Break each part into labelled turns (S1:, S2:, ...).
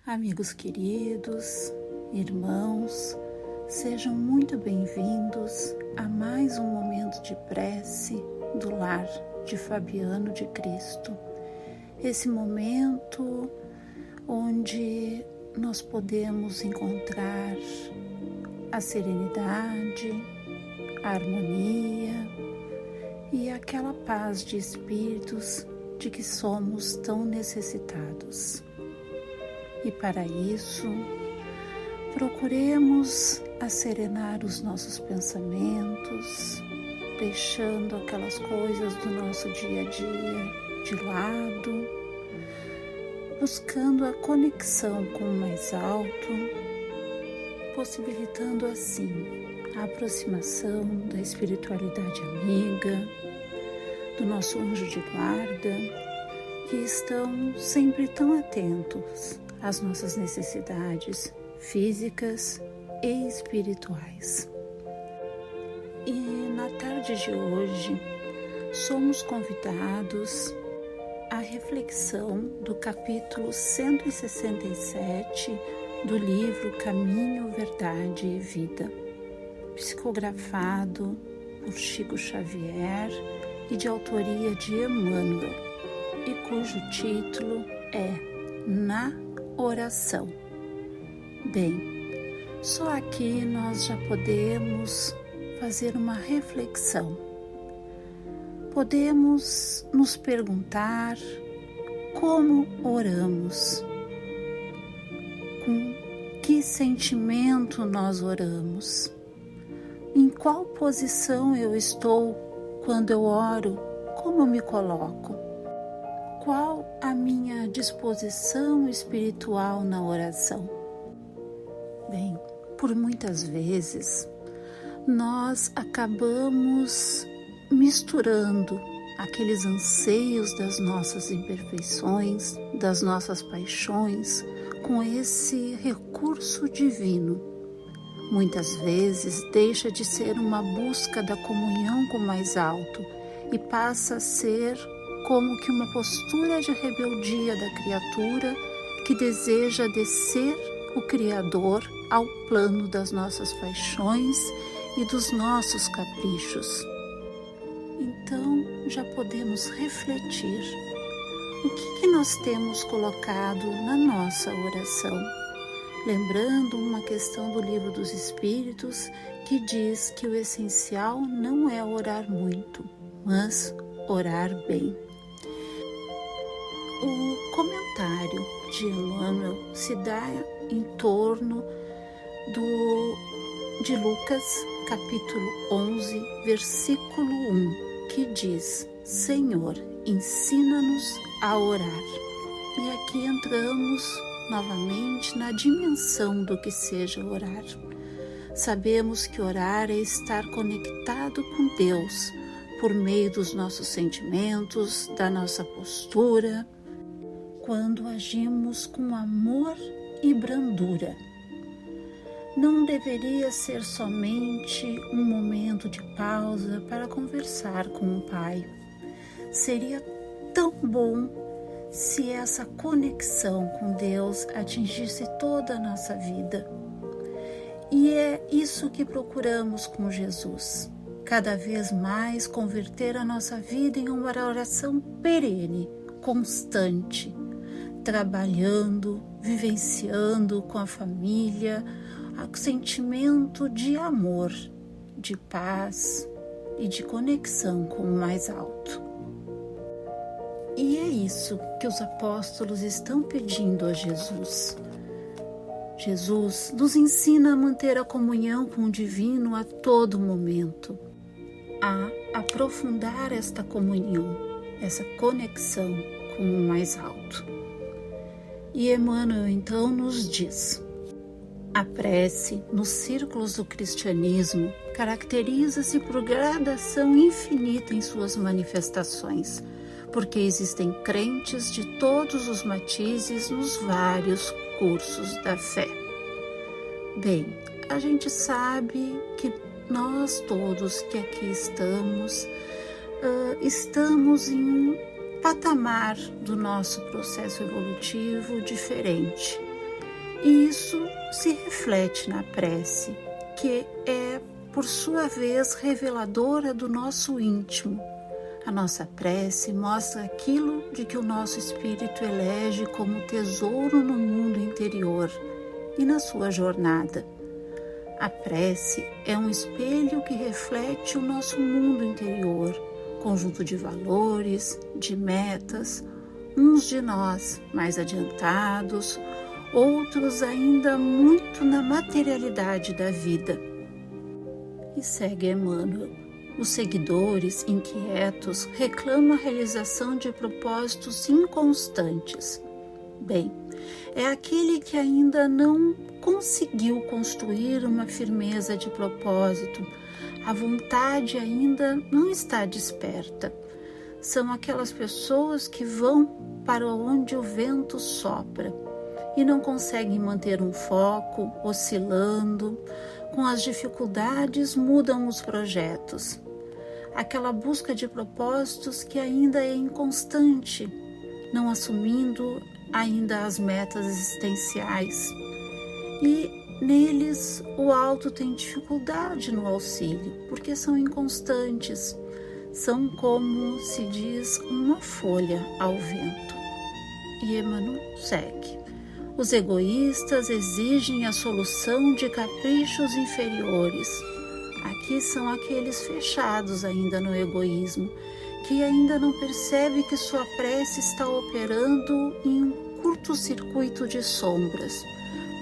S1: Amigos queridos, irmãos, sejam muito bem-vindos a mais um momento de prece do Lar de Fabiano de Cristo. Esse momento onde nós podemos encontrar a serenidade, a harmonia e aquela paz de espíritos de que somos tão necessitados. E para isso, procuremos acerenar os nossos pensamentos, deixando aquelas coisas do nosso dia a dia de lado, buscando a conexão com o mais alto, possibilitando assim a aproximação da espiritualidade amiga, do nosso anjo de guarda, que estão sempre tão atentos às nossas necessidades físicas e espirituais. E na tarde de hoje, somos convidados à reflexão do capítulo 167 do livro Caminho, Verdade e Vida, psicografado por Chico Xavier e de autoria de Emmanuel, e cujo título é Na Oração. Bem, só aqui nós já podemos fazer uma reflexão. Podemos nos perguntar como oramos, com que sentimento nós oramos, em qual posição eu estou quando eu oro, como eu me coloco. Qual a minha disposição espiritual na oração? Bem, por muitas vezes, nós acabamos misturando aqueles anseios das nossas imperfeições, das nossas paixões, com esse recurso divino. Muitas vezes deixa de ser uma busca da comunhão com o mais alto e passa a ser como que uma postura de rebeldia da criatura que deseja descer o Criador ao plano das nossas paixões e dos nossos caprichos. Então, já podemos refletir o que nós temos colocado na nossa oração. Lembrando uma questão do Livro dos Espíritos que diz que o essencial não é orar muito, mas orar bem. O comentário de Emmanuel se dá em torno de Lucas, capítulo 11, versículo 1, que diz: Senhor, ensina-nos a orar. E aqui entramos novamente na dimensão do que seja orar. Sabemos que orar é estar conectado com Deus por meio dos nossos sentimentos, da nossa postura, quando agimos com amor e brandura. Não deveria ser somente um momento de pausa para conversar com o Pai. Seria tão bom se essa conexão com Deus atingisse toda a nossa vida. E é isso que procuramos com Jesus. Cada vez mais converter a nossa vida em uma oração perene, constante, trabalhando, vivenciando com a família, o sentimento de amor, de paz e de conexão com o mais alto. E é isso que os apóstolos estão pedindo a Jesus. Jesus nos ensina a manter a comunhão com o divino a todo momento, a aprofundar esta comunhão, essa conexão com o mais alto. E Emmanuel então nos diz: a prece, nos círculos do cristianismo, caracteriza-se por gradação infinita em suas manifestações, porque existem crentes de todos os matizes nos vários cursos da fé. Bem, a gente sabe que nós todos que aqui estamos em um patamar do nosso processo evolutivo diferente. E isso se reflete na prece, que é, por sua vez, reveladora do nosso íntimo. A nossa prece mostra aquilo de que o nosso espírito elege como tesouro no mundo interior e na sua jornada. A prece é um espelho que reflete o nosso mundo interior, conjunto de valores, de metas, uns de nós mais adiantados, outros ainda muito na materialidade da vida. E segue Emmanuel. Os seguidores inquietos reclamam a realização de propósitos inconstantes. Bem, é aquele que ainda não conseguiu construir uma firmeza de propósito, a vontade ainda não está desperta. São aquelas pessoas que vão para onde o vento sopra e não conseguem manter um foco, oscilando. Com as dificuldades mudam os projetos. Aquela busca de propósitos que ainda é inconstante, não assumindo ainda as metas existenciais. E neles o alto tem dificuldade no auxílio, porque são inconstantes. São, como se diz, uma folha ao vento. E Emmanuel segue. Os egoístas exigem a solução de caprichos inferiores. Aqui são aqueles fechados ainda no egoísmo, que ainda não percebe que sua prece está operando em um curto-circuito de sombras,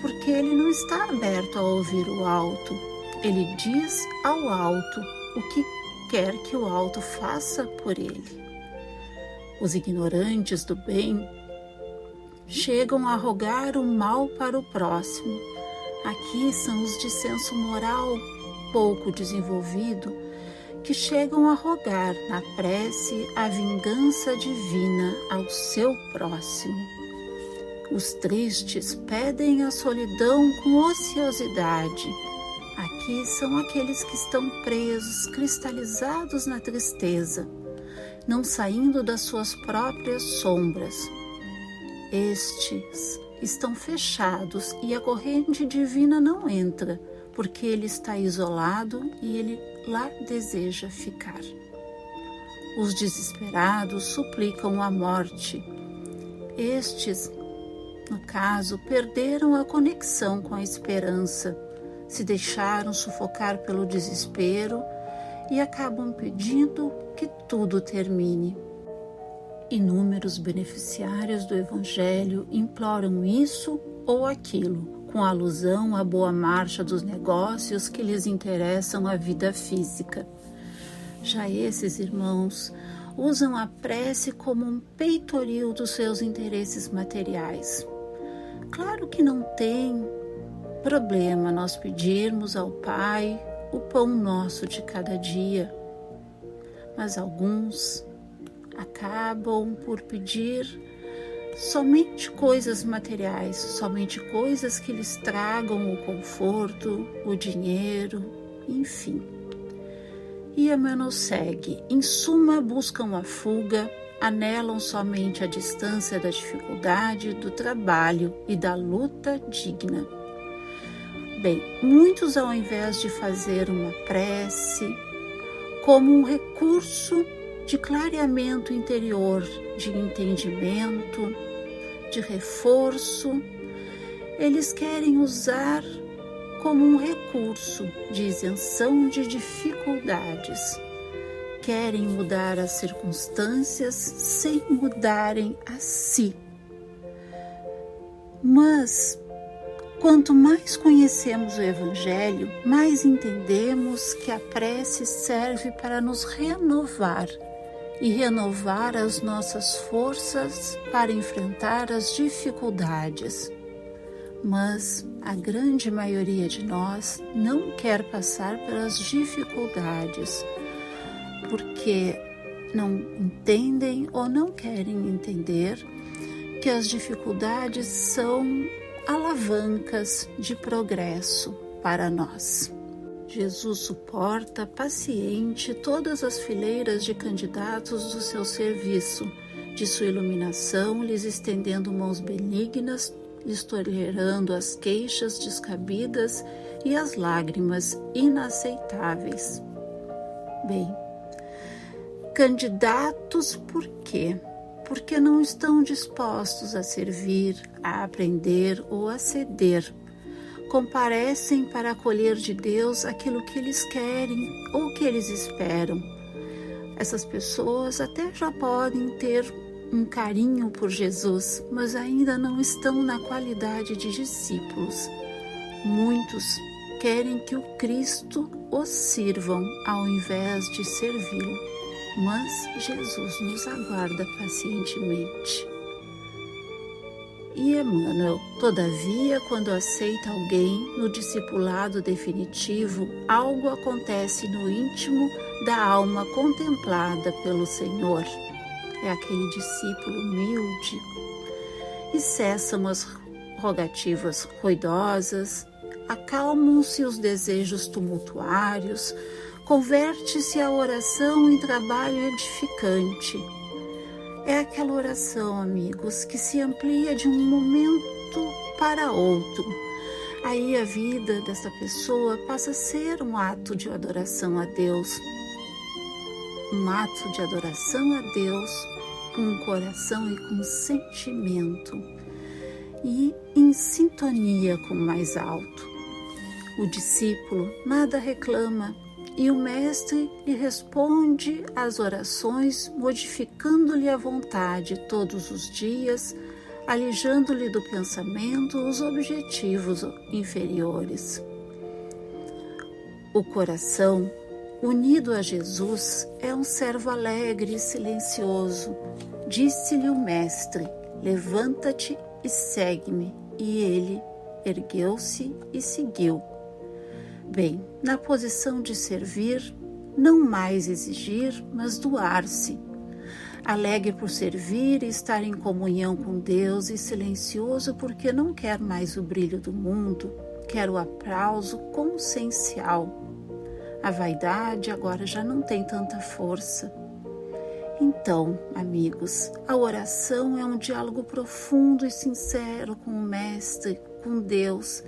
S1: porque ele não está aberto a ouvir o alto. Ele diz ao alto o que quer que o alto faça por ele. Os ignorantes do bem chegam a rogar o mal para o próximo. Aqui são os de senso moral pouco desenvolvido, que chegam a rogar na prece a vingança divina ao seu próximo. Os tristes pedem a solidão com ociosidade. Aqui são aqueles que estão presos, cristalizados na tristeza, não saindo das suas próprias sombras. Estes estão fechados e a corrente divina não entra, porque ele está isolado e ele lá deseja ficar. Os desesperados suplicam a morte. Estes, no caso, perderam a conexão com a esperança, se deixaram sufocar pelo desespero e acabam pedindo que tudo termine. Inúmeros beneficiários do Evangelho imploram isso ou aquilo, com alusão à boa marcha dos negócios que lhes interessam a vida física. Já esses irmãos usam a prece como um peitoril dos seus interesses materiais. Claro que não tem problema nós pedirmos ao Pai o pão nosso de cada dia, mas alguns acabam por pedir somente coisas materiais, somente coisas que lhes tragam o conforto, o dinheiro, enfim. E Emmanuel segue. Em suma, buscam a fuga, anelam somente a distância da dificuldade, do trabalho e da luta digna. Bem, muitos, ao invés de fazer uma prece como um recurso de clareamento interior, de entendimento, de reforço, eles querem usar como um recurso de isenção de dificuldades. Querem mudar as circunstâncias sem mudarem a si. Mas, quanto mais conhecemos o Evangelho, mais entendemos que a prece serve para nos renovar e renovar as nossas forças para enfrentar as dificuldades. Mas a grande maioria de nós não quer passar pelas dificuldades, porque não entendem ou não querem entender que as dificuldades são alavancas de progresso para nós. Jesus suporta paciente todas as fileiras de candidatos do seu serviço, de sua iluminação, lhes estendendo mãos benignas tolerando as queixas descabidas e as lágrimas inaceitáveis. Bem, candidatos por quê? Porque não estão dispostos a servir, a aprender ou a ceder. Comparecem para acolher de Deus aquilo que eles querem ou que eles esperam. Essas pessoas até já podem ter um carinho por Jesus, mas ainda não estão na qualidade de discípulos. Muitos querem que o Cristo os sirvam ao invés de servi-lo, mas Jesus nos aguarda pacientemente. E Emmanuel, todavia, quando aceita alguém no discipulado definitivo, algo acontece no íntimo da alma contemplada pelo Senhor. É aquele discípulo humilde. E cessam as rogativas ruidosas, acalmam-se os desejos tumultuários, converte-se a oração em trabalho edificante. É aquela oração, amigos, que se amplia de um momento para outro. Aí a vida dessa pessoa passa a ser um ato de adoração a Deus. Um ato de adoração a Deus com coração e com sentimento e em sintonia com o mais alto. O discípulo nada reclama e o mestre lhe responde às orações, modificando-lhe a vontade todos os dias, alijando-lhe do pensamento os objetivos inferiores. O coração, unido a Jesus, é um servo alegre e silencioso. Disse-lhe o mestre: levanta-te e segue-me. E ele ergueu-se e seguiu. Bem, na posição de servir, não mais exigir, mas doar-se. Alegre por servir e estar em comunhão com Deus e silencioso porque não quer mais o brilho do mundo, quer o aplauso consciencial. A vaidade agora já não tem tanta força. Então, amigos, a oração é um diálogo profundo e sincero com o Mestre, com Deus,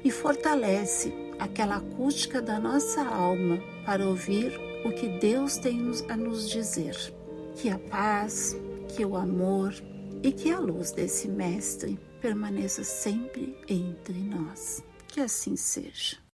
S1: e fortalece aquela acústica da nossa alma para ouvir o que Deus tem a nos dizer. Que a paz, que o amor e que a luz desse Mestre permaneça sempre entre nós. Que assim seja.